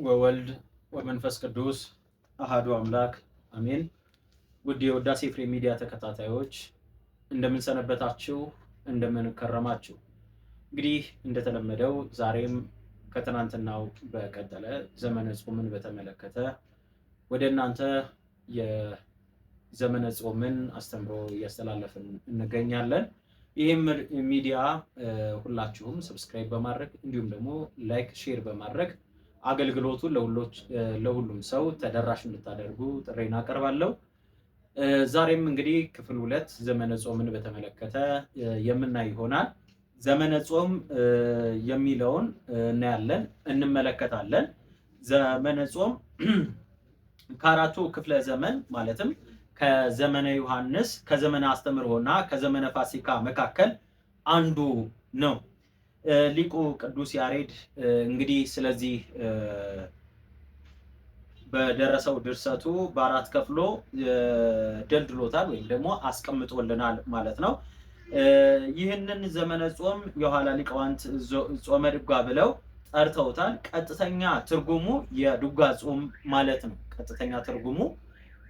ወወልድ ወመንፈስ ቅዱስ አሃዱ አምላክ አሜን። ውድ የውዳሴ ፍሬ ሚዲያ ተከታታዮች እንደምን ሰነበታችሁ? እንደምን ከረማችሁ? እንግዲህ እንደተለመደው ዛሬም ከትናንትናው በቀጠለ ዘመነ ጾምን በተመለከተ ወደ እናንተ የዘመነ ጾምን አስተምሮ እያስተላለፍን እንገኛለን። ይህም ሚዲያ ሁላችሁም ሰብስክራይብ በማድረግ እንዲሁም ደግሞ ላይክ፣ ሼር በማድረግ አገልግሎቱን ለሁሉም ሰው ተደራሽ እንድታደርጉ ጥሬን አቀርባለሁ። ዛሬም እንግዲህ ክፍል 2 ዘመነ ጾምን በተመለከተ የምናይ ይሆናል። ዘመነ ጾም የሚለውን እናያለን፣ እንመለከታለን። ዘመነ ጾም ከአራቱ ክፍለ ዘመን ማለትም ከዘመነ ዮሐንስ፣ ከዘመነ አስተምህሮና ከዘመነ ፋሲካ መካከል አንዱ ነው። ሊቁ ቅዱስ ያሬድ እንግዲህ ስለዚህ በደረሰው ድርሰቱ በአራት ከፍሎ ደልድሎታል ወይም ደግሞ አስቀምጦልናል ማለት ነው። ይህንን ዘመነ ጾም የኋላ ሊቃውንት ጾመ ድጓ ብለው ጠርተውታል። ቀጥተኛ ትርጉሙ የድጓ ጾም ማለት ነው። ቀጥተኛ ትርጉሙ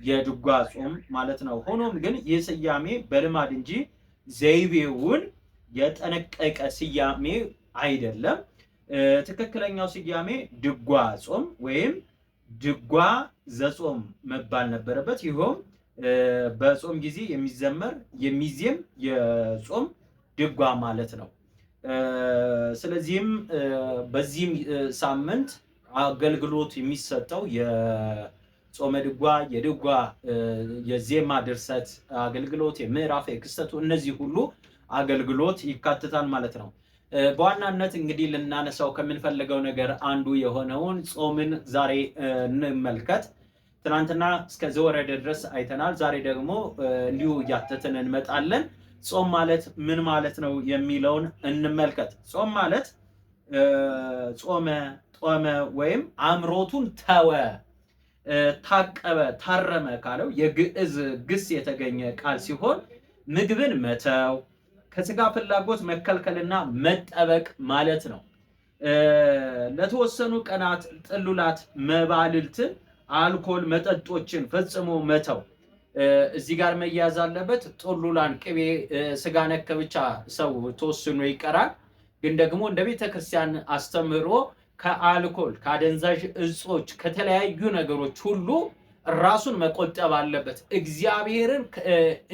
የድጓ ጾም ማለት ነው። ሆኖም ግን ይህ ስያሜ በልማድ እንጂ ዘይቤውን የጠነቀቀ ስያሜ አይደለም። ትክክለኛው ስያሜ ድጓ ጾም ወይም ድጓ ዘጾም መባል ነበረበት። ይኸውም በጾም ጊዜ የሚዘመር የሚዜም የጾም ድጓ ማለት ነው። ስለዚህም በዚህም ሳምንት አገልግሎት የሚሰጠው የጾመ ድጓ፣ የድጓ የዜማ ድርሰት አገልግሎት፣ የምዕራፍ፣ የክስተቱ እነዚህ ሁሉ አገልግሎት ይካተታል ማለት ነው። በዋናነት እንግዲህ ልናነሳው ከምንፈልገው ነገር አንዱ የሆነውን ጾምን ዛሬ እንመልከት። ትናንትና እስከ ዘወረደ ድረስ አይተናል። ዛሬ ደግሞ እንዲሁ እያተትን እንመጣለን። ጾም ማለት ምን ማለት ነው የሚለውን እንመልከት። ጾም ማለት ጾመ፣ ጦመ ወይም አምሮቱን ተወ፣ ታቀበ፣ ታረመ ካለው የግዕዝ ግስ የተገኘ ቃል ሲሆን ምግብን መተው፣ ከስጋ ፍላጎት መከልከልና መጠበቅ ማለት ነው። ለተወሰኑ ቀናት ጥሉላት፣ መባልልትን፣ አልኮል መጠጦችን ፈጽሞ መተው። እዚህ ጋር መያዝ አለበት። ጥሉላን፣ ቅቤ፣ ስጋ ነክ ብቻ ሰው ተወስኖ ይቀራል። ግን ደግሞ እንደ ቤተክርስቲያን አስተምህሮ ከአልኮል፣ ከአደንዛዥ እጾች፣ ከተለያዩ ነገሮች ሁሉ ራሱን መቆጠብ አለበት። እግዚአብሔርን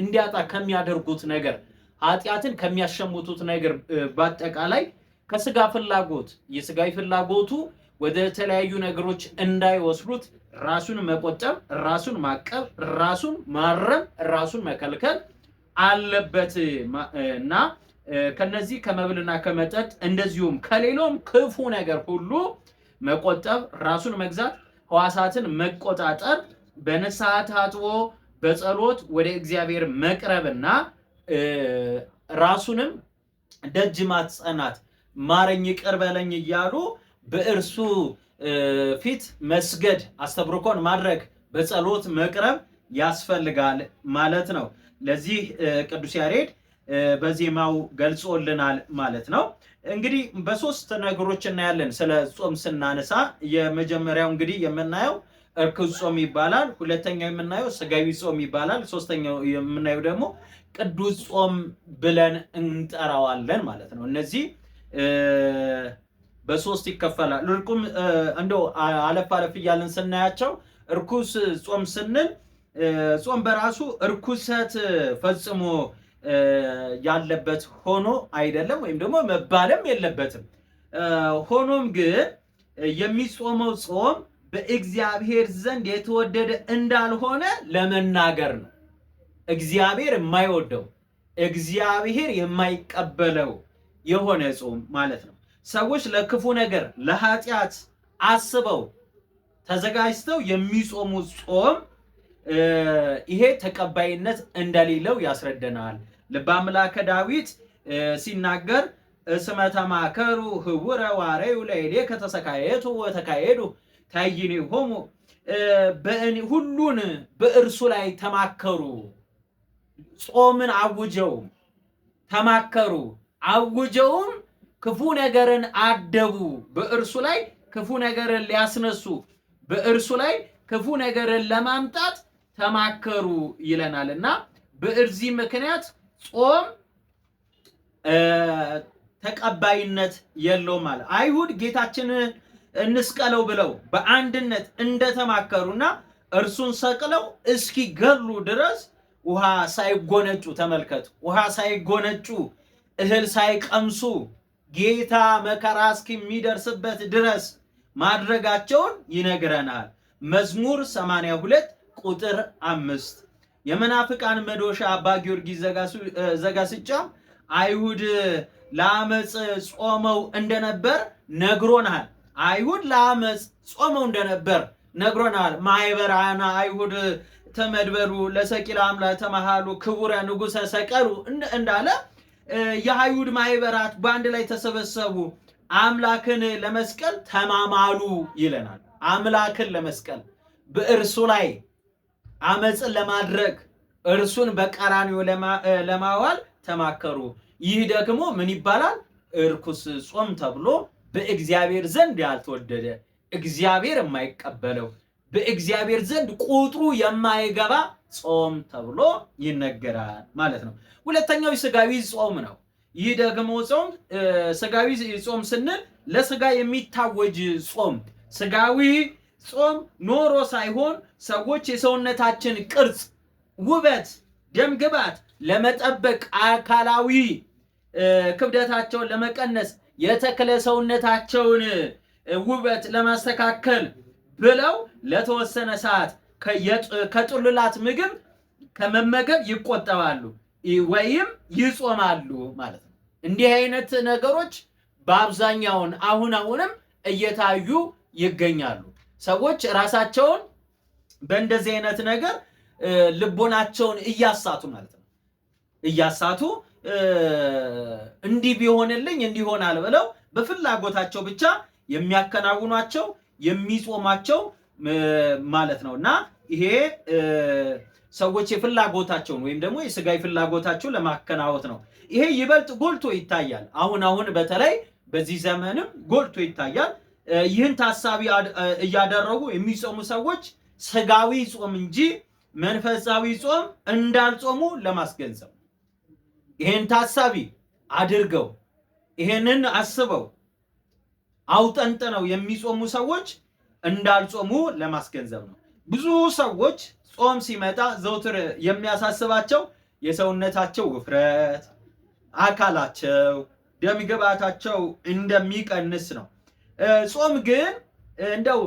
እንዲያጣ ከሚያደርጉት ነገር፣ ኃጢአትን ከሚያሸሙቱት ነገር፣ በአጠቃላይ ከስጋ ፍላጎት የስጋዊ ፍላጎቱ ወደ ተለያዩ ነገሮች እንዳይወስዱት ራሱን መቆጠብ፣ ራሱን ማቀብ፣ ራሱን ማረም፣ ራሱን መከልከል አለበት እና ከነዚህ ከመብልና ከመጠጥ እንደዚሁም ከሌሎም ክፉ ነገር ሁሉ መቆጠብ፣ ራሱን መግዛት፣ ሕዋሳትን መቆጣጠር፣ በንስሐ ታጥቦ በጸሎት ወደ እግዚአብሔር መቅረብና ራሱንም ደጅ ማጽናት፣ ማረኝ ይቅር በለኝ እያሉ በእርሱ ፊት መስገድ፣ አስተብርኮን ማድረግ፣ በጸሎት መቅረብ ያስፈልጋል ማለት ነው። ለዚህ ቅዱስ ያሬድ በዜማው ገልጾልናል ማለት ነው። እንግዲህ በሶስት ነገሮች እናያለን ስለ ጾም ስናነሳ። የመጀመሪያው እንግዲህ የምናየው እርኩስ ጾም ይባላል። ሁለተኛው የምናየው ስጋዊ ጾም ይባላል። ሶስተኛው የምናየው ደግሞ ቅዱስ ጾም ብለን እንጠራዋለን ማለት ነው። እነዚህ በሶስት ይከፈላል። እርቁም እንደው አለፍ አለፍ እያለን ስናያቸው እርኩስ ጾም ስንል ጾም በራሱ እርኩሰት ፈጽሞ ያለበት ሆኖ አይደለም፣ ወይም ደግሞ መባልም የለበትም። ሆኖም ግን የሚጾመው ጾም በእግዚአብሔር ዘንድ የተወደደ እንዳልሆነ ለመናገር ነው። እግዚአብሔር የማይወደው፣ እግዚአብሔር የማይቀበለው የሆነ ጾም ማለት ነው። ሰዎች ለክፉ ነገር ለኃጢአት አስበው ተዘጋጅተው የሚጾሙት ጾም ይሄ ተቀባይነት እንደሌለው ያስረደናል። ልበ አምላከ ዳዊት ሲናገር እስመ ተማከሩ ህውረ ዋረዩ ለይሌ ከተሰካየቱ ወተካየዱ ታይኒሆሙ፣ ሁሉን በእርሱ ላይ ተማከሩ። ጾምን አውጀው ተማከሩ፣ አውጀውም ክፉ ነገርን አደቡ፣ በእርሱ ላይ ክፉ ነገርን ሊያስነሱ በእርሱ ላይ ክፉ ነገርን ለማምጣት ተማከሩ ይለናልና በእርዚህ ምክንያት ጾም ተቀባይነት የለውም ማለት። አይሁድ ጌታችንን እንስቀለው ብለው በአንድነት እንደተማከሩና እርሱን ሰቅለው እስኪገሉ ድረስ ውሃ ሳይጎነጩ ተመልከቱ፣ ውሃ ሳይጎነጩ እህል ሳይቀምሱ ጌታ መከራ እስኪሚደርስበት ድረስ ማድረጋቸውን ይነግረናል። መዝሙር 82 ቁጥር 5 የመናፍቃን መዶሻ አባ ጊዮርጊስ ዘጋስጫ አይሁድ ለአመፅ ጾመው እንደነበር ነግሮናል። አይሁድ ለአመፅ ጾመው እንደነበር ነግሮናል። ማይበራና አይሁድ ተመድበሩ ለሰቂል አምላክ ተመሃሉ ክቡረ ንጉሰ ሰቀሉ እንዳለ የአይሁድ ማይበራት በአንድ ላይ ተሰበሰቡ፣ አምላክን ለመስቀል ተማማሉ ይለናል። አምላክን ለመስቀል በእርሱ ላይ አመፅን ለማድረግ እርሱን በቀራንዮ ለማዋል ተማከሩ። ይህ ደግሞ ምን ይባላል? እርኩስ ጾም ተብሎ በእግዚአብሔር ዘንድ ያልተወደደ፣ እግዚአብሔር የማይቀበለው፣ በእግዚአብሔር ዘንድ ቁጥሩ የማይገባ ጾም ተብሎ ይነገራል ማለት ነው። ሁለተኛው ስጋዊ ጾም ነው። ይህ ደግሞ ጾም ስጋዊ ጾም ስንል ለስጋ የሚታወጅ ጾም፣ ስጋዊ ጾም ኖሮ ሳይሆን ሰዎች የሰውነታችን ቅርጽ፣ ውበት፣ ደምግባት ለመጠበቅ አካላዊ ክብደታቸውን ለመቀነስ የተክለ ሰውነታቸውን ውበት ለማስተካከል ብለው ለተወሰነ ሰዓት ከጥሉላት ምግብ ከመመገብ ይቆጠባሉ ወይም ይጾማሉ ማለት ነው። እንዲህ አይነት ነገሮች በአብዛኛውን አሁንም እየታዩ ይገኛሉ። ሰዎች ራሳቸውን በእንደዚህ አይነት ነገር ልቦናቸውን እያሳቱ ማለት ነው እያሳቱ እንዲህ ቢሆንልኝ እንዲሆናል ብለው በፍላጎታቸው ብቻ የሚያከናውኗቸው የሚጾማቸው ማለት ነውና ይሄ ሰዎች የፍላጎታቸውን ወይም ደግሞ የስጋዊ ፍላጎታቸውን ለማከናወት ነው። ይሄ ይበልጥ ጎልቶ ይታያል። አሁን በተለይ በዚህ ዘመንም ጎልቶ ይታያል። ይህን ታሳቢ እያደረጉ የሚጾሙ ሰዎች ስጋዊ ጾም እንጂ መንፈሳዊ ጾም እንዳልጾሙ ለማስገንዘብ ይሄን ታሳቢ አድርገው ይሄንን አስበው አውጠንጥነው የሚጾሙ ሰዎች እንዳልጾሙ ለማስገንዘብ ነው። ብዙ ሰዎች ጾም ሲመጣ ዘውትር የሚያሳስባቸው የሰውነታቸው ውፍረት፣ አካላቸው፣ ደም ግባታቸው እንደሚቀንስ ነው። ጾም ግን እንደው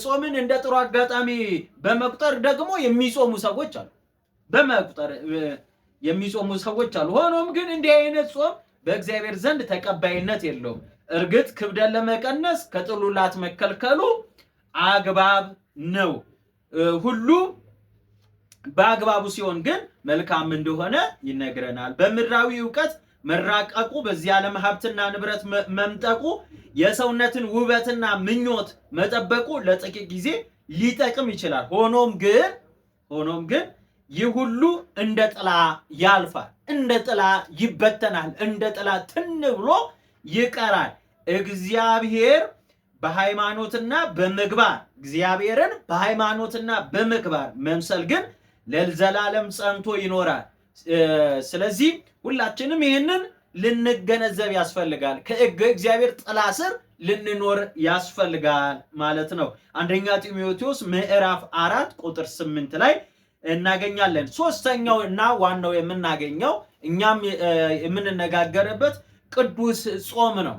ጾምን እንደ ጥሩ አጋጣሚ በመቁጠር ደግሞ የሚጾሙ ሰዎች አሉ። የሚጾሙ ሰዎች አሉ። ሆኖም ግን እንዲህ አይነት ጾም በእግዚአብሔር ዘንድ ተቀባይነት የለውም። እርግጥ ክብደት ለመቀነስ ከጥሉላት መከልከሉ አግባብ ነው። ሁሉ በአግባቡ ሲሆን ግን መልካም እንደሆነ ይነግረናል። በምድራዊ ዕውቀት መራቀቁ፣ በዚህ ዓለም ሀብትና ንብረት መምጠቁ፣ የሰውነትን ውበትና ምኞት መጠበቁ ለጥቂት ጊዜ ሊጠቅም ይችላል። ሆኖም ግን ይህ ሁሉ እንደ ጥላ ያልፋል፣ እንደ ጥላ ይበተናል፣ እንደ ጥላ ትን ብሎ ይቀራል። እግዚአብሔር በሃይማኖትና በምግባር እግዚአብሔርን በሃይማኖትና በምግባር መምሰል ግን ለዘላለም ጸንቶ ይኖራል። ስለዚህ ሁላችንም ይህንን ልንገነዘብ ያስፈልጋል። ከእግዚአብሔር ጥላ ስር ልንኖር ያስፈልጋል ማለት ነው። አንደኛ ጢሞቴዎስ ምዕራፍ 4 ቁጥር 8 ላይ እናገኛለን። ሶስተኛው እና ዋናው የምናገኘው እኛም የምንነጋገርበት ቅዱስ ጾም ነው።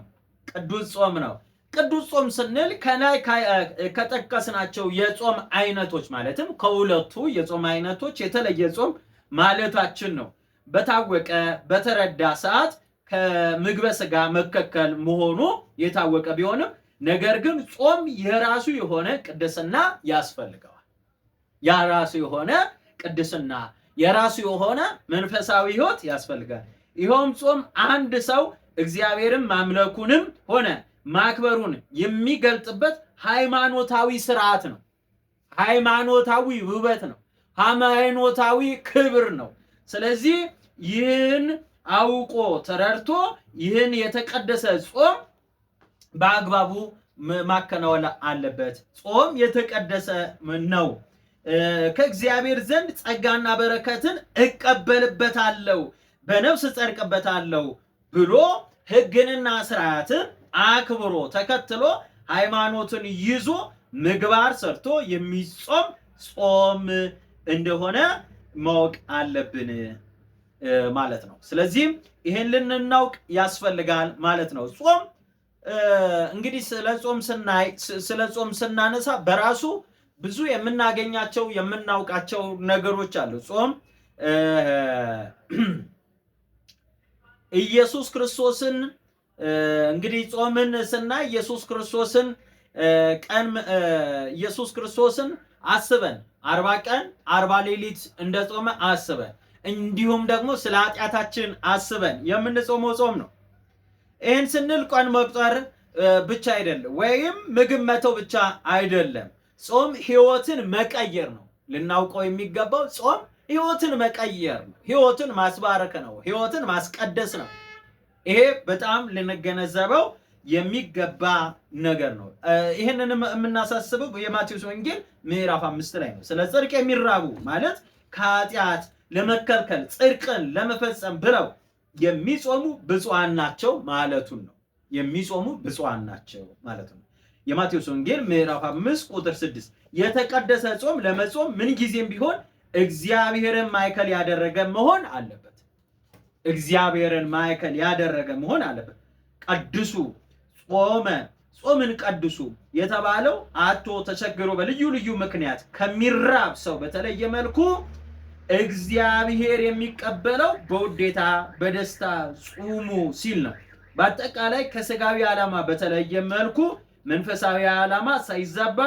ቅዱስ ጾም ስንል ከላይ ከጠቀስናቸው የጾም አይነቶች ማለትም ከሁለቱ የጾም አይነቶች የተለየ ጾም ማለታችን ነው። በታወቀ በተረዳ ሰዓት ከምግበ ስጋ መከልከል መሆኑ የታወቀ ቢሆንም ነገር ግን ጾም የራሱ የሆነ ቅድስና ያስፈልገዋል። የራሱ የሆነ ቅድስና፣ የራሱ የሆነ መንፈሳዊ ሕይወት ያስፈልጋል። ይኸውም ጾም አንድ ሰው እግዚአብሔርን ማምለኩንም ሆነ ማክበሩን የሚገልጥበት ሃይማኖታዊ ስርዓት ነው። ሃይማኖታዊ ውበት ነው። ሃይማኖታዊ ክብር ነው። ስለዚህ ይህን አውቆ ተረድቶ ይህን የተቀደሰ ጾም በአግባቡ ማከናወን አለበት። ጾም የተቀደሰ ነው። ከእግዚአብሔር ዘንድ ጸጋና በረከትን እቀበልበታለሁ፣ በነፍስ እጸድቅበታለሁ ብሎ ሕግንና ስርዓትን አክብሮ ተከትሎ ሃይማኖትን ይዞ ምግባር ሰርቶ የሚጾም ጾም እንደሆነ ማወቅ አለብን ማለት ነው። ስለዚህም ይሄን ልናውቅ ያስፈልጋል ማለት ነው። ጾም እንግዲህ ስለ ጾም ስናነሳ በራሱ ብዙ የምናገኛቸው የምናውቃቸው ነገሮች አሉ። ጾም ኢየሱስ ክርስቶስን እንግዲህ ጾምን ስናይ ኢየሱስ ክርስቶስን አስበን 40 ቀን 40 ሌሊት እንደጾመ አስበን እንዲሁም ደግሞ ስለ ኃጢአታችን አስበን የምንጾመው ጾም ነው። ይህን ስንል ቀን መቁጠር ብቻ አይደለም፣ ወይም ምግብ መተው ብቻ አይደለም። ጾም ህይወትን መቀየር ነው። ልናውቀው የሚገባው ጾም ህይወትን መቀየር ነው። ህይወትን ማስባረክ ነው። ህይወትን ማስቀደስ ነው። ይሄ በጣም ልንገነዘበው የሚገባ ነገር ነው። ይህንን የምናሳስበው የማቴዎስ ወንጌል ምዕራፍ 5 ላይ ነው። ስለ ጽድቅ የሚራቡ ማለት ከኃጢአት ለመከልከል ጽድቅን ለመፈጸም ብለው የሚጾሙ ብፁዓን ናቸው ማለቱን ነው። የሚጾሙ ብፁዓን ናቸው ማለት ነው። የማቴዎስ ወንጌል ምዕራፍ 5 ቁጥር 6 የተቀደሰ ጾም ለመጾም ምን ጊዜም ቢሆን እግዚአብሔርን ማዕከል ያደረገ መሆን አለበት። እግዚአብሔርን ማዕከል ያደረገ መሆን አለበት። ቀድሱ ጾምን ቀድሱ የተባለው አቶ ተቸግሮ በልዩ ልዩ ምክንያት ከሚራብ ሰው በተለየ መልኩ እግዚአብሔር የሚቀበለው በውዴታ በደስታ ጾሙ ሲል ነው። በአጠቃላይ ከስጋዊ ዓላማ በተለየ መልኩ መንፈሳዊ ዓላማ ሳይዛባ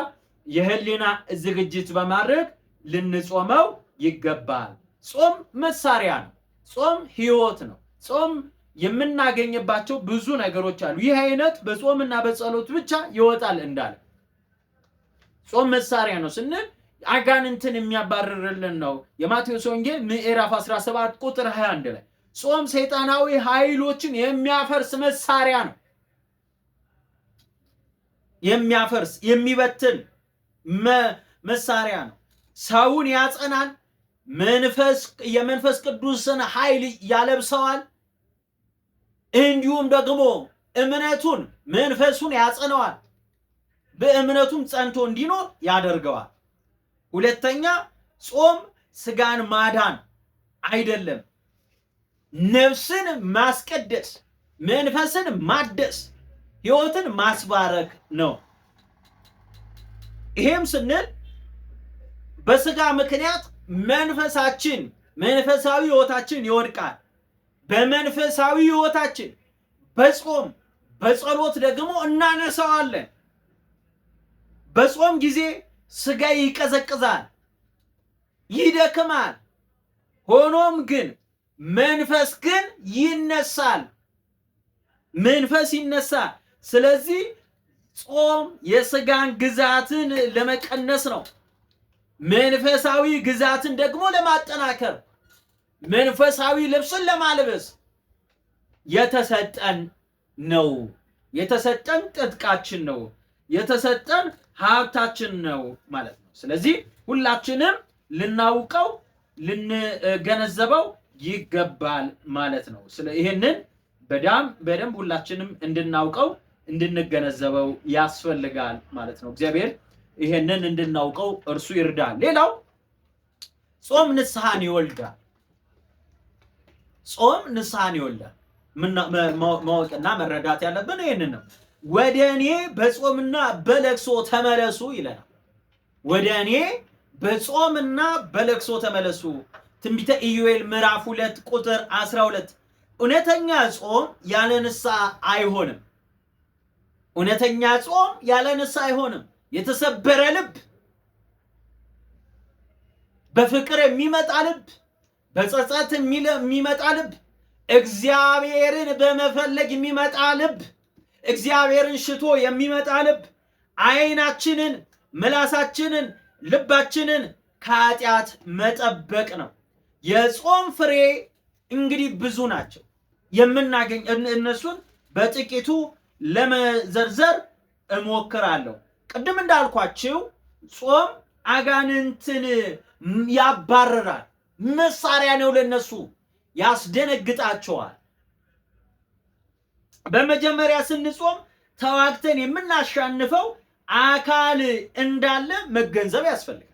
የህሊና ዝግጅት በማድረግ ልንጾመው ይገባል። ጾም መሳሪያ ነው። ጾም ህይወት ነው። ጾም የምናገኝባቸው ብዙ ነገሮች አሉ። ይህ አይነት በጾምና በጸሎት ብቻ ይወጣል እንዳለ ጾም መሳሪያ ነው ስንል አጋንንትን የሚያባርርልን ነው። የማቴዎስ ወንጌል ምዕራፍ 17 ቁጥር 21 ላይ ጾም ሰይጣናዊ ኃይሎችን የሚያፈርስ መሳሪያ ነው። የሚያፈርስ የሚበትን መሳሪያ ነው። ሰውን ያጸናል። የመንፈስ ቅዱስን ኃይል ያለብሰዋል። እንዲሁም ደግሞ መንፈሱን ያጸነዋል። በእምነቱም ጸንቶ እንዲኖር ያደርገዋል። ሁለተኛ ጾም ስጋን ማዳን አይደለም፣ ነፍስን ማስቀደስ፣ መንፈስን ማደስ፣ ህይወትን ማስባረክ ነው። ይሄም ስንል በስጋ ምክንያት መንፈሳዊ ህይወታችን ይወድቃል። በመንፈሳዊ ህይወታችን በጾም በጸሎት ደግሞ እናነሳዋለን። በጾም ጊዜ ስጋ ይቀዘቅዛል፣ ይደክማል። ሆኖም ግን መንፈስ ግን ይነሳል። መንፈስ ይነሳል። ስለዚህ ጾም የስጋን ግዛትን ለመቀነስ ነው። መንፈሳዊ ግዛትን ደግሞ ለማጠናከር፣ መንፈሳዊ ልብስን ለማልበስ የተሰጠን ነው። የተሰጠን ጥጥቃችን ነው። የተሰጠን ሀብታችን ነው ማለት ነው። ስለዚህ ሁላችንም ልናውቀው ልንገነዘበው ይገባል ማለት ነው። ይህንን በደንብ ሁላችንም እንድናውቀው እንድንገነዘበው ያስፈልጋል ማለት ነው። እግዚአብሔር ይህንን እንድናውቀው እርሱ ይርዳል። ሌላው ጾም ንስሐን ይወልዳል። ጾም ንስሐን ይወልዳል። ማወቅና መረዳት ያለብን ይህንን ነው። ወደ እኔ በጾምና በለቅሶ ተመለሱ ይለናል። ወደ እኔ በጾምና በለቅሶ ተመለሱ። ትንቢተ ኢዮኤል ምዕራፍ 2 ቁጥር 12 እውነተኛ ጾም ያለ ንስሐ አይሆንም። እውነተኛ ጾም ያለ ንስሐ አይሆንም። የተሰበረ ልብ፣ በፍቅር የሚመጣ ልብ፣ በጸጸት የሚመጣ ልብ፣ እግዚአብሔርን በመፈለግ የሚመጣ ልብ፣ እግዚአብሔርን ሽቶ የሚመጣ ልብ፣ ዓይናችንን፣ ምላሳችንን፣ ልባችንን ከኃጢአት መጠበቅ ነው። የጾም ፍሬ እንግዲህ ብዙ ናቸው። እነሱን በጥቂቱ ለመዘርዘር እሞክራለሁ። ቅድም እንዳልኳችሁ ጾም አጋንንትን ያባረራል። መሳሪያ ነው ለነሱ፣ ያስደነግጣቸዋል። በመጀመሪያ ስንጾም ተዋግተን የምናሻንፈው አካል እንዳለ መገንዘብ ያስፈልጋል።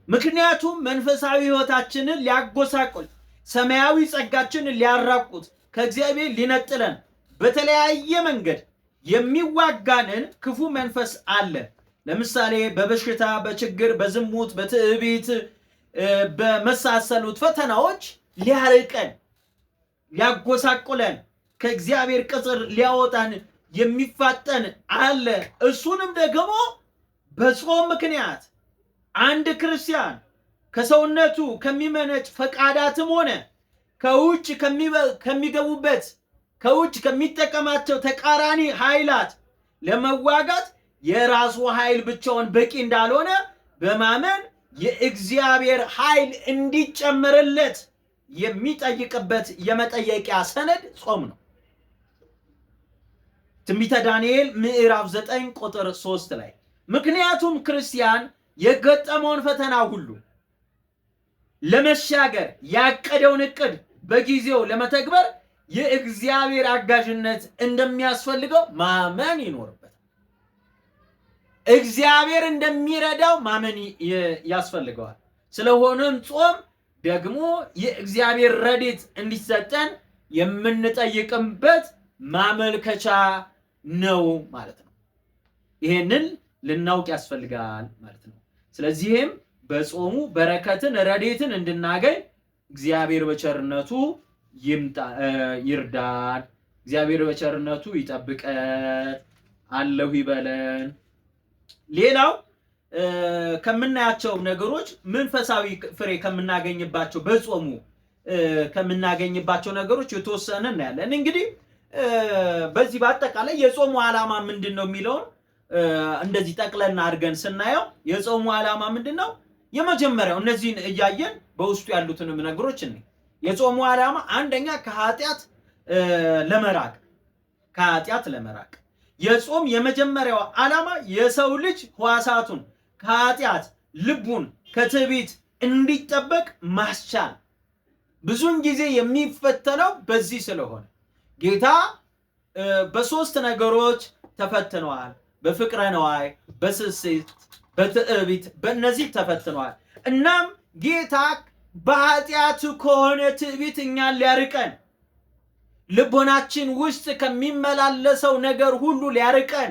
ምክንያቱም መንፈሳዊ ሕይወታችንን ሊያጎሳቁል፣ ሰማያዊ ጸጋችንን ሊያራቁት፣ ከእግዚአብሔር ሊነጥለን በተለያየ መንገድ የሚዋጋንን ክፉ መንፈስ አለ። ለምሳሌ በበሽታ፣ በችግር፣ በዝሙት፣ በትዕቢት በመሳሰሉት ፈተናዎች ሊያርቀን፣ ሊያጎሳቁለን፣ ከእግዚአብሔር ቅጽር ሊያወጣን የሚፋጠን አለ። እሱንም ደግሞ በጾም ምክንያት አንድ ክርስቲያን ከሰውነቱ ከሚመነጭ ፈቃዳትም ሆነ ከውጭ ከሚገቡበት ከውጭ ከሚጠቀማቸው ተቃራኒ ኃይላት ለመዋጋት የራሱ ኃይል ብቻውን በቂ እንዳልሆነ በማመን የእግዚአብሔር ኃይል እንዲጨመርለት የሚጠይቅበት የመጠየቂያ ሰነድ ጾም ነው። ትንቢተ ዳንኤል ምዕራፍ 9 ቁጥር 3 ላይ ምክንያቱም ክርስቲያን የገጠመውን ፈተና ሁሉ ለመሻገር ያቀደውን እቅድ በጊዜው ለመተግበር የእግዚአብሔር አጋዥነት እንደሚያስፈልገው ማመን ይኖርበታል። እግዚአብሔር እንደሚረዳው ማመን ያስፈልገዋል። ስለሆነም ጾም ደግሞ የእግዚአብሔር ረድኤት እንዲሰጠን የምንጠይቅበት ማመልከቻ ነው ማለት ነው። ይሄንን ልናውቅ ያስፈልጋል ማለት ነው። ስለዚህም በጾሙ በረከትን ረድኤትን እንድናገኝ እግዚአብሔር በቸርነቱ ይርዳን። እግዚአብሔር በቸርነቱ ይጠብቀን፣ አለሁ ይበለን። ሌላው ከምናያቸው ነገሮች መንፈሳዊ ፍሬ ከምናገኝባቸው በጾሙ ከምናገኝባቸው ነገሮች የተወሰነ እናያለን። እንግዲህ በዚህ በአጠቃላይ የጾሙ ዓላማ ምንድነው የሚለውን እንደዚህ ጠቅለልና አድርገን ስናየው የጾሙ ዓላማ ምንድነው? የመጀመሪያው እነዚህን እያየን በውስጡ ያሉትንም ነገሮች እንይ። የጾሙ ዓላማ አንደኛ ከኃጢአት ለመራቅ የጾም የመጀመሪያው ዓላማ የሰው ልጅ ሕዋሳቱን ከኃጢአት ልቡን ከትዕቢት እንዲጠበቅ ማስቻል። ብዙን ጊዜ የሚፈተነው በዚህ ስለሆነ ጌታ በሶስት ነገሮች ተፈትነዋል። በፍቅረ ነዋይ፣ በስስት፣ በትዕቢት፣ በእነዚህ ተፈትነዋል። እናም ጌታ በኃጢአቱ ከሆነ ትዕቢት እኛን ሊያርቀን፣ ልቦናችን ውስጥ ከሚመላለሰው ነገር ሁሉ ሊያርቀን፣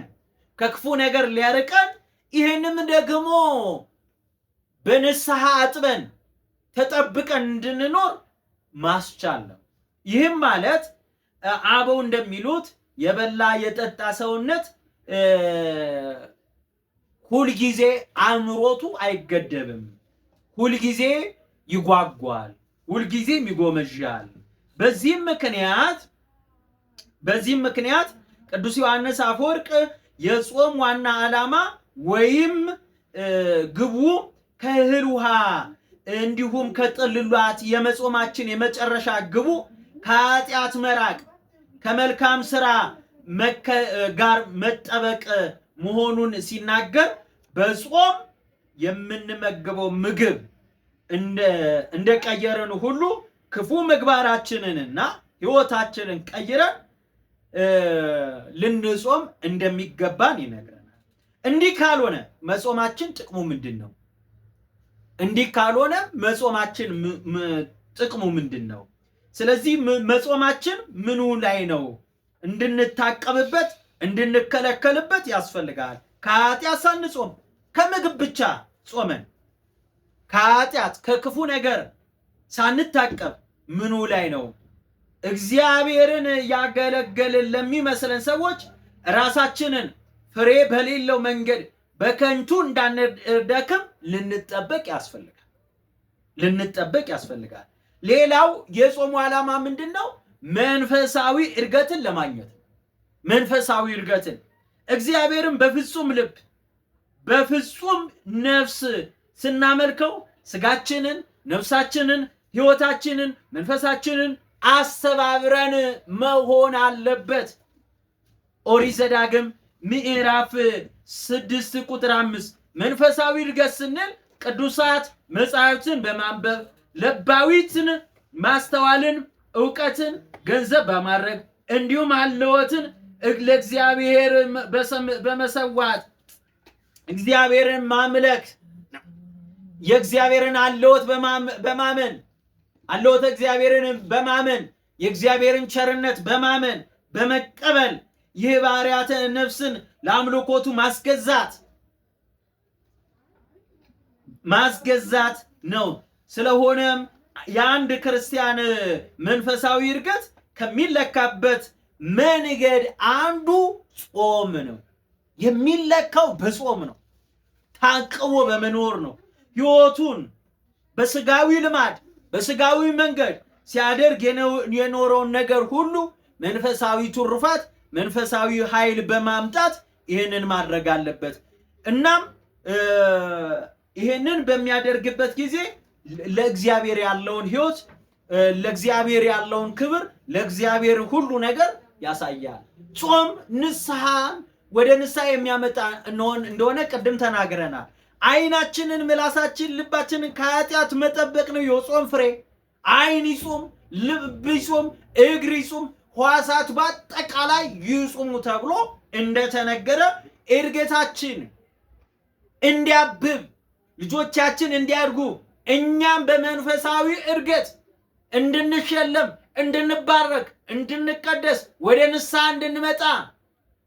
ከክፉ ነገር ሊያርቀን፣ ይህንም ደግሞ በንስሐ አጥበን ተጠብቀን እንድንኖር ማስቻል ነው። ይህም ማለት አበው እንደሚሉት የበላ የጠጣ ሰውነት ሁልጊዜ አእምሮቱ አይገደብም፣ ሁልጊዜ ይጓጓል፣ ሁልጊዜም ይጎመዣል። በዚህም ምክንያት ቅዱስ ዮሐንስ አፈወርቅ የጾም ዋና ዓላማ ወይም ግቡ ከእህል ውሃ እንዲሁም ከጥልሏት የመጾማችን የመጨረሻ ግቡ ከኃጢአት መራቅ ከመልካም ስራ ጋር መጠበቅ መሆኑን ሲናገር በጾም የምንመገበው ምግብ እንደቀየረን ሁሉ ክፉ ምግባራችንንና ሕይወታችንን ቀይረን ልንጾም እንደሚገባን ይነግረናል። እንዲህ ካልሆነ መጾማችን ጥቅሙ ምንድን ነው? እንዲህ ካልሆነ መጾማችን ጥቅሙ ምንድን ነው? ስለዚህ መጾማችን ምኑ ላይ ነው እንድንታቀብበት እንድንከለከልበት ያስፈልጋል። ከኃጢአት ሳንጾም ከምግብ ብቻ ጾመን ከኃጢአት ከክፉ ነገር ሳንታቀብ ምኑ ላይ ነው? እግዚአብሔርን ያገለገልን ለሚመስለን ሰዎች ራሳችንን ፍሬ በሌለው መንገድ በከንቱ እንዳንደክም ልንጠበቅ ያስፈልጋል። ሌላው የጾሙ ዓላማ ምንድነው? መንፈሳዊ እድገትን ለማግኘት መንፈሳዊ እድገትን እግዚአብሔርን በፍጹም ልብ በፍጹም ነፍስ ስናመልከው ስጋችንን፣ ነፍሳችንን፣ ሕይወታችንን፣ መንፈሳችንን አስተባብረን መሆን አለበት። ኦሪት ዘዳግም ምዕራፍ 6 ቁጥር 5 መንፈሳዊ እድገት ስንል ቅዱሳት መጻሕፍትን በማንበብ ለባዊትን ማስተዋልን ዕውቀትን ገንዘብ በማድረግ እንዲሁም አለወትን ለእግዚአብሔር በመሰዋት እግዚአብሔርን ማምለክ የእግዚአብሔርን አለወት በማመን አለወት እግዚአብሔርን በማመን የእግዚአብሔርን ቸርነት በማመን በመቀበል ይህ ባህሪያተ ነፍስን ለአምልኮቱ ማስገዛት ነው። ስለሆነም የአንድ ክርስቲያን መንፈሳዊ እድገት ከሚለካበት መንገድ አንዱ ጾም ነው። የሚለካው በጾም ነው። ታቅቦ በመኖር ነው። ሕይወቱን በስጋዊ ልማድ በስጋዊ መንገድ ሲያደርግ የኖረውን ነገር ሁሉ መንፈሳዊ ትሩፋት መንፈሳዊ ኃይል በማምጣት ይህንን ማድረግ አለበት። እናም ይህንን በሚያደርግበት ጊዜ ለእግዚአብሔር ያለውን ሕይወት ለእግዚአብሔር ያለውን ክብር ለእግዚአብሔር ሁሉ ነገር ያሳያል። ጾም ንስሐን ወደ ንስሐ የሚያመጣ እንደሆነ ቅድም ተናግረናል። ዓይናችንን ምላሳችን ልባችንን ከኃጢአት መጠበቅ ነው የጾም ፍሬ። ዓይን ይጹም፣ ልብ ይጹም፣ እግር ይጹም፣ ሕዋሳት በአጠቃላይ ይጹሙ ተብሎ እንደተነገረ እድገታችን እንዲያብብ ልጆቻችን እንዲያድጉ እኛም በመንፈሳዊ እድገት እንድንሸለም እንድንባረክ እንድንቀደስ ወደ ንስሐ እንድንመጣ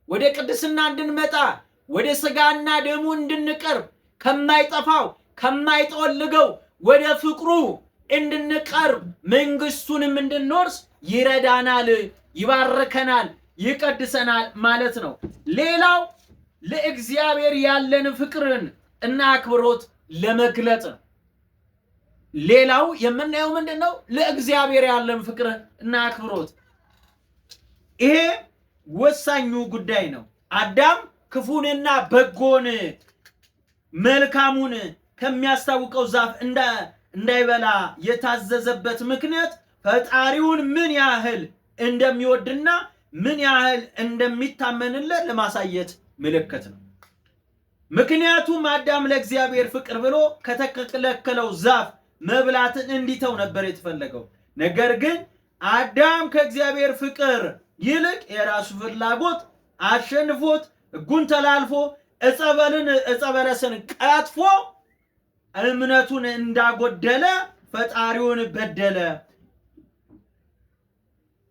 ወደ ቅድስና እንድንመጣ ወደ ሥጋና ደሙ እንድንቀርብ ከማይጠፋው ከማይጠወልገው ወደ ፍቅሩ እንድንቀርብ መንግስቱንም እንድንወርስ ይረዳናል፣ ይባርከናል፣ ይቀድሰናል ማለት ነው። ሌላው ለእግዚአብሔር ያለን ፍቅርን እና አክብሮት ለመግለጽ ነው። ሌላው የምናየው ምንድነው? ለእግዚአብሔር ያለን ፍቅር እና አክብሮት። ይሄ ወሳኙ ጉዳይ ነው። አዳም ክፉንና በጎን መልካሙን ከሚያስታውቀው ዛፍ እንዳይበላ የታዘዘበት ምክንያት ፈጣሪውን ምን ያህል እንደሚወድና ምን ያህል እንደሚታመንለት ለማሳየት ምልክት ነው። ምክንያቱም አዳም ለእግዚአብሔር ፍቅር ብሎ ከተከለከለው ዛፍ መብላትን እንዲተው ነበር የተፈለገው። ነገር ግን አዳም ከእግዚአብሔር ፍቅር ይልቅ የራሱ ፍላጎት አሸንፎት ሕጉን ተላልፎ ዕፀ በለስን ቀጥፎ እምነቱን እንዳጎደለ ፈጣሪውን በደለ።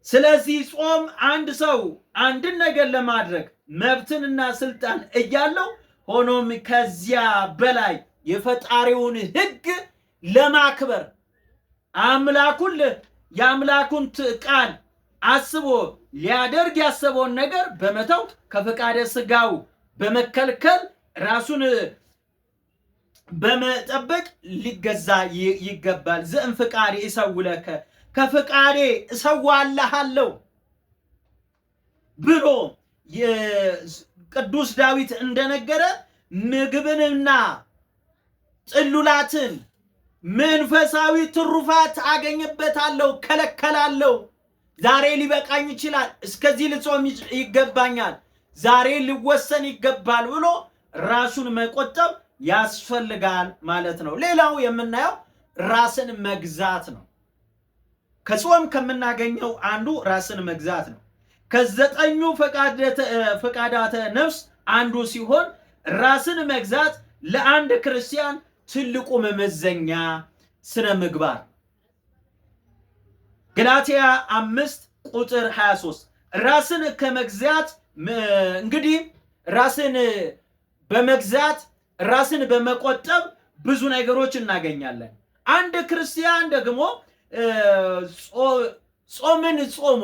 ስለዚህ ጾም አንድ ሰው አንድን ነገር ለማድረግ መብትንና ስልጣን እያለው ሆኖም ከዚያ በላይ የፈጣሪውን ሕግ ለማክበር የአምላኩን ቃል አስቦ ሊያደርግ ያሰበውን ነገር በመተው ከፈቃደ ሥጋው በመከልከል ራሱን በመጠበቅ ሊገዛ ይገባል። ዘእም ፍቃዴ እሰውለከ ከፍቃዴ እሰዋልሃለሁ ብሎ ቅዱስ ዳዊት እንደነገረ ምግብንና ጥሉላትን መንፈሳዊ ትሩፋት አገኝበታለሁ፣ ከለከላለሁ። ዛሬ ሊበቃኝ ይችላል፣ እስከዚህ ልጾም ይገባኛል፣ ዛሬ ሊወሰን ይገባል ብሎ ራሱን መቆጠብ ያስፈልጋል ማለት ነው። ሌላው የምናየው ራስን መግዛት ነው። ከጾም ከምናገኘው አንዱ ራስን መግዛት ነው። ከዘጠኙ ፈቃዳተ ነፍስ አንዱ ሲሆን ራስን መግዛት ለአንድ ክርስቲያን ትልቁ መመዘኛ ስነ ምግባር። ገላትያ 5 ቁጥር 23 ራስን ከመግዛት እንግዲህ ራስን በመግዛት ራስን በመቆጠብ ብዙ ነገሮች እናገኛለን። አንድ ክርስቲያን ደግሞ ጾምን ጾሞ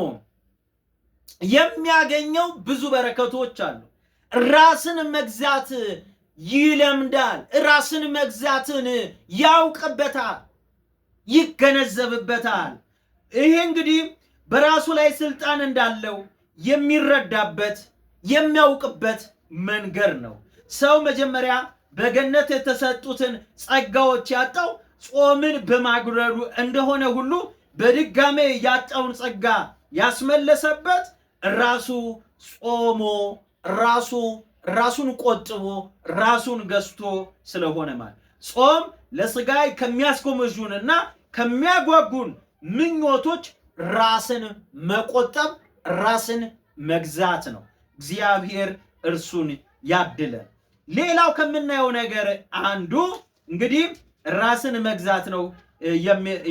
የሚያገኘው ብዙ በረከቶች አሉ። ራስን መግዛት ይለምዳል። ራስን መግዛትን ያውቅበታል፣ ይገነዘብበታል። ይሄ እንግዲህ በራሱ ላይ ስልጣን እንዳለው የሚረዳበት የሚያውቅበት መንገድ ነው። ሰው መጀመሪያ በገነት የተሰጡትን ጸጋዎች ያጣው ጾምን በማጉረሩ እንደሆነ ሁሉ በድጋሜ ያጣውን ጸጋ ያስመለሰበት ራሱ ጾሞ ራሱን ቆጥቦ ራሱን ገዝቶ ስለሆነ ማለት ጾም ለስጋይ ከሚያስጎመዡንና ከሚያጓጉን ምኞቶች ራስን መቆጠብ ራስን መግዛት ነው። እግዚአብሔር እርሱን ያድለን። ሌላው ከምናየው ነገር አንዱ እንግዲህ ራስን መግዛት ነው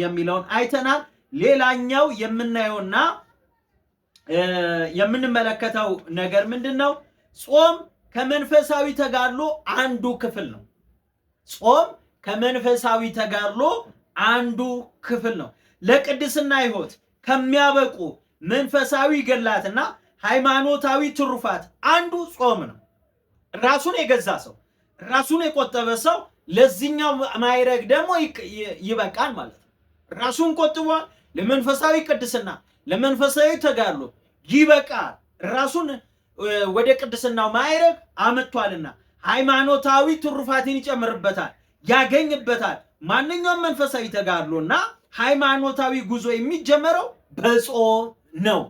የሚለውን አይተናል። ሌላኛው የምናየውና የምንመለከተው ነገር ምንድነው? ጾም ከመንፈሳዊ ተጋድሎ አንዱ ክፍል ነው። ጾም ከመንፈሳዊ ተጋድሎ አንዱ ክፍል ነው። ለቅድስና ሕይወት ከሚያበቁ መንፈሳዊ ገድላትና ሃይማኖታዊ ትሩፋት አንዱ ጾም ነው። ራሱን የገዛ ሰው፣ ራሱን የቆጠበ ሰው ለዚህኛው ማይረግ ደግሞ ይበቃል ማለት ነው። ራሱን ቆጥቧል፣ ለመንፈሳዊ ቅድስና ለመንፈሳዊ ተጋድሎ ይበቃል። ራሱን ወደ ቅድስናው ማይረግ አመጥቷልና ሃይማኖታዊ ትሩፋትን ይጨምርበታል፣ ያገኝበታል። ማንኛውም መንፈሳዊ ተጋድሎና ሃይማኖታዊ ጉዞ የሚጀመረው በጾም ነው።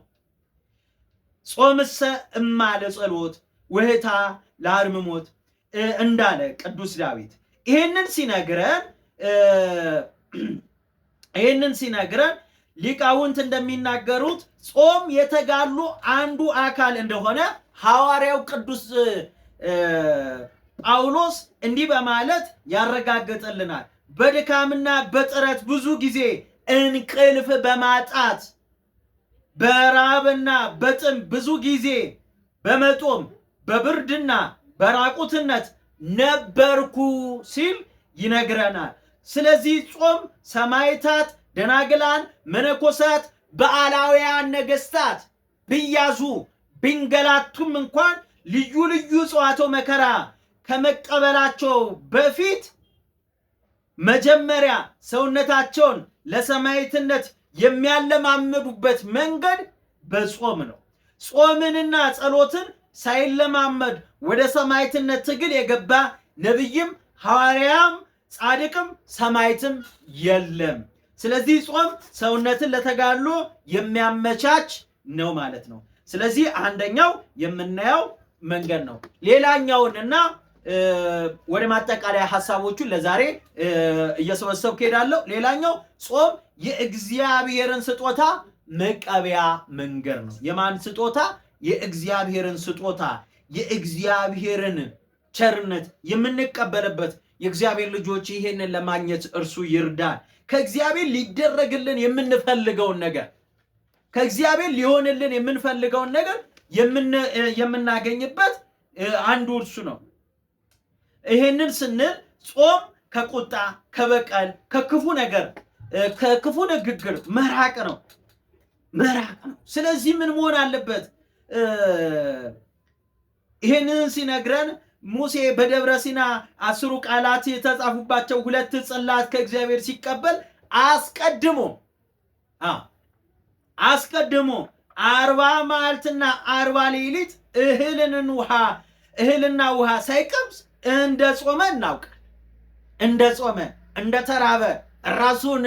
ጾምሰ እማ ለጸሎት ወህታ ለአርምሞት እንዳለ ቅዱስ ዳዊት ይሄንን ሲነግረን ሊቃውንት እንደሚናገሩት ጾም የተጋድሎ አንዱ አካል እንደሆነ ሐዋርያው ቅዱስ ጳውሎስ እንዲህ በማለት ያረጋግጥልናል። በድካምና በጥረት ብዙ ጊዜ እንቅልፍ በማጣት በራብና በጥም ብዙ ጊዜ በመጦም በብርድና በራቁትነት ነበርኩ ሲል ይነግረናል። ስለዚህ ጾም ሰማዕታት፣ ደናግላን፣ መነኮሳት፣ በዓላውያን ነገስታት ቢያዙ ቢንገላቱም እንኳን ልዩ ልዩ ጽዋቶ መከራ ከመቀበላቸው በፊት መጀመሪያ ሰውነታቸውን ለሰማዕትነት የሚያለማመዱበት መንገድ በጾም ነው። ጾምንና ጸሎትን ሳይለማመድ ወደ ሰማዕትነት ትግል የገባ ነቢይም ሐዋርያም ጻድቅም ሰማዕትም የለም። ስለዚህ ጾም ሰውነትን ለተጋድሎ የሚያመቻች ነው ማለት ነው። ስለዚህ አንደኛው የምናየው መንገድ ነው። ሌላኛውንና ወደ ማጠቃለያ ሐሳቦቹን ለዛሬ እየሰበሰብኩ ሄዳለሁ። ሌላኛው ጾም የእግዚአብሔርን ስጦታ መቀበያ መንገድ ነው። የማን ስጦታ? የእግዚአብሔርን ስጦታ፣ የእግዚአብሔርን ቸርነት የምንቀበልበት። የእግዚአብሔር ልጆች ይሄንን ለማግኘት እርሱ ይርዳል። ከእግዚአብሔር ሊደረግልን የምንፈልገውን ነገር፣ ከእግዚአብሔር ሊሆንልን የምንፈልገውን ነገር የምናገኝበት አንዱ እርሱ ነው። ይሄንን ስንል ጾም ከቁጣ ከበቀል፣ ከክፉ ነገር፣ ከክፉ ንግግር መራቅ ነው። ስለዚህ ምን መሆን አለበት? ይሄንን ሲነግረን ሙሴ በደብረ ሲና 10 ቃላት የተጻፉባቸው 2 ጽላት ከእግዚአብሔር ሲቀበል አስቀድሞ 40 መዓልትና 40 ሌሊት እህልና ውሃ ሳይቀምስ እንደ ጾመ እናውቃል። እንደ ጾመ እንደ ተራበ ራሱን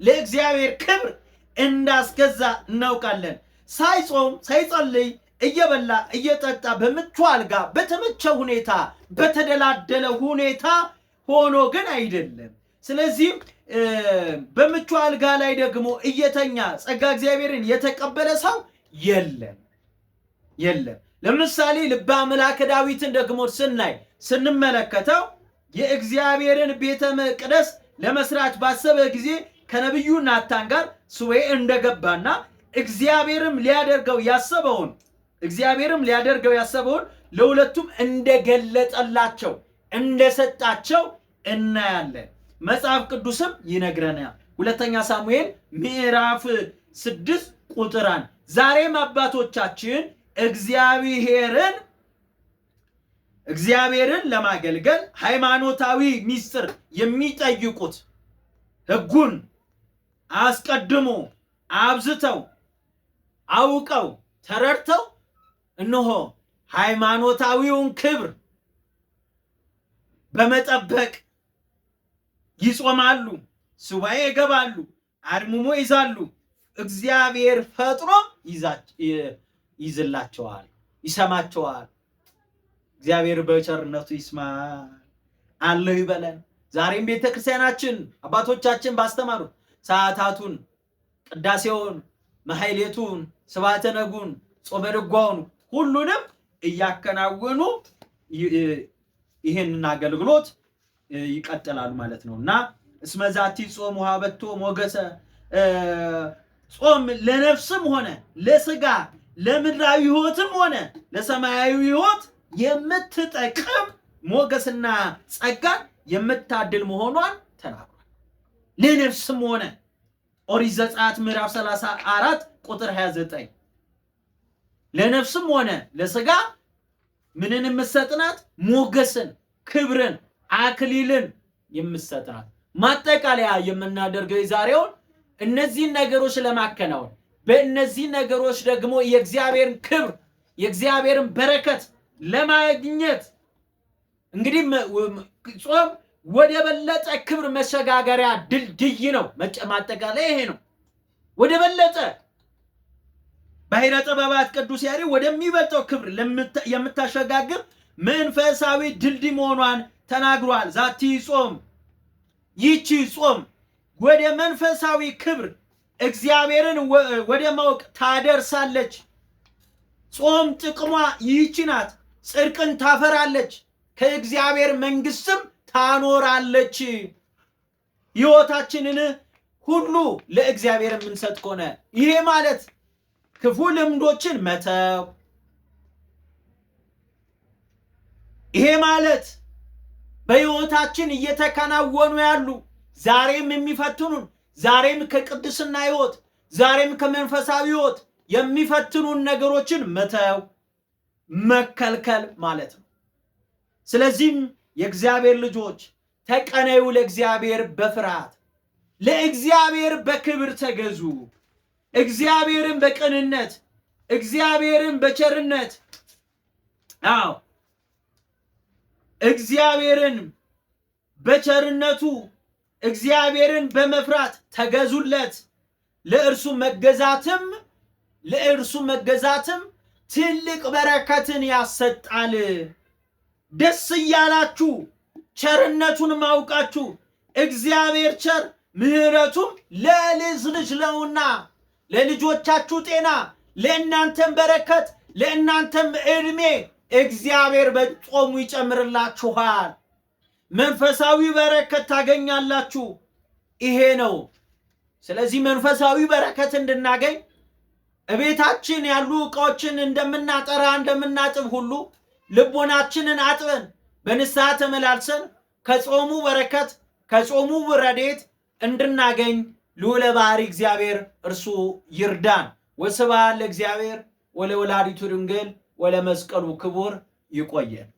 ለእግዚአብሔር ክብር እንዳስገዛ እናውቃለን። ሳይጾም ሳይጸልይ እየበላ እየጠጣ በምቹ አልጋ በተመቸ ሁኔታ በተደላደለ ሁኔታ ሆኖ ግን አይደለም። ስለዚህ በምቹ አልጋ ላይ ደግሞ እየተኛ ጸጋ እግዚአብሔርን የተቀበለ ሰው የለም። ለምሳሌ ልበ አምላክ ዳዊትን ደግሞ ስንመለከተው የእግዚአብሔርን ቤተ መቅደስ ለመስራት ባሰበ ጊዜ ከነቢዩ ናታን ጋር ሱባዔ እንደገባና እግዚአብሔርም ሊያደርገው ያሰበውን ለሁለቱም እንደገለጠላቸው እንደሰጣቸው እናያለን። መጽሐፍ ቅዱስም ይነግረናል። 2ኛ ሳሙኤል ምዕራፍ 6 ቁጥር 1 ዛሬም አባቶቻችን እግዚአብሔርን ለማገልገል ሃይማኖታዊ ሚስጥር የሚጠይቁት ሕጉን አስቀድሞ አብዝተው አውቀው ተረድተው እነሆ ሃይማኖታዊውን ክብር በመጠበቅ ይጾማሉ፣ ሱባዔ ይገባሉ፣ አድምሞ ይዛሉ። እግዚአብሔር ፈጥሮ ይዝላቸዋል። ይሰማቸዋል። እግዚአብሔር በቸርነቱ ይስማ አለው ይበለን። ዛሬም ቤተክርስቲያናችን አባቶቻችን ባስተማሩት ሰዓታቱን፣ ቅዳሴውን፣ ማህሌቱን፣ ስብሐተ ነጉን፣ ጾመ ድጓውን ሁሉንም እያከናወኑ ይሄንን አገልግሎት ይቀጥላሉ ማለት ነውና እስመዛቲ ጾም ወሀበቶ ሞገሰ ጾም ለነፍስም ሆነ ለስጋ ለምድራዊ ሕይወትም ሆነ ለሰማያዊ ሕይወት የምትጠቅም ሞገስና ጸጋ የምታድል መሆኗን ተናግሯል። ለነፍስም ሆነ ኦሪት ዘጸአት ምዕራፍ 34 ቁጥር 29 ለነፍስም ሆነ ለስጋ ምንን የምትሰጥናት? ሞገስን፣ ክብርን፣ አክሊልን የምትሰጥናት። ማጠቃለያ የምናደርገው የዛሬውን እነዚህን ነገሮች ለማከናወን በእነዚህ ነገሮች ደግሞ የእግዚአብሔርን ክብር የእግዚአብሔርን በረከት ለማግኘት እንግዲህ ጾም ወደ በለጠ ክብር መሸጋገሪያ ድልድይ ነው። ማጠቃለያ ይሄ ነው። ወደ በለጠ ባሕረ ጥበባት ቅዱስ ያሬድ ወደሚበልጠው ክብር የምታሸጋግር መንፈሳዊ ድልድይ መሆኗን ተናግሯል። ዛቲ ጾም ይቺ ጾም ወደ መንፈሳዊ ክብር እግዚአብሔርን ወደ ማወቅ ታደርሳለች። ጾም ጥቅሟ ይህች ናት። ጽድቅን ታፈራለች፣ ከእግዚአብሔር መንግስትም ታኖራለች። ሕይወታችንን ሁሉ ለእግዚአብሔር የምንሰጥ ከሆነ ይሄ ማለት ክፉ ልምዶችን መተው፣ ይሄ ማለት በሕይወታችን እየተከናወኑ ያሉ ዛሬም የሚፈትኑን ዛሬም ከቅድስና ሕይወት ዛሬም ከመንፈሳዊ ሕይወት የሚፈትኑን ነገሮችን መተው መከልከል ማለት ነው። ስለዚህም የእግዚአብሔር ልጆች ተቀነዩ ለእግዚአብሔር በፍርሃት ለእግዚአብሔር በክብር ተገዙ። እግዚአብሔርን በቅንነት እግዚአብሔርን በቸርነት እግዚአብሔርን በቸርነቱ እግዚአብሔርን በመፍራት ተገዙለት። ለእርሱ መገዛትም ትልቅ በረከትን ያሰጣል። ደስ እያላችሁ ቸርነቱን ማውቃችሁ እግዚአብሔር ቸር ምሕረቱም ለልጅ ልጅ ነውና ለልጆቻችሁ ጤና ለእናንተም በረከት ለእናንተም ዕድሜ እግዚአብሔር በጾሙ ይጨምርላችኋል። መንፈሳዊ በረከት ታገኛላችሁ። ይሄ ነው። ስለዚህ መንፈሳዊ በረከት እንድናገኝ እቤታችን ያሉ ዕቃዎችን እንደምናጠራ እንደምናጥብ ሁሉ ልቦናችንን አጥበን በንስሐ ተመላልሰን ከጾሙ በረከት ከጾሙ ረድኤት እንድናገኝ ልዑለ ባሕርይ እግዚአብሔር እርሱ ይርዳን። ወስብሐት ለእግዚአብሔር ወለወላዲቱ ድንግል ወለመስቀሉ ክቡር። ይቆየን።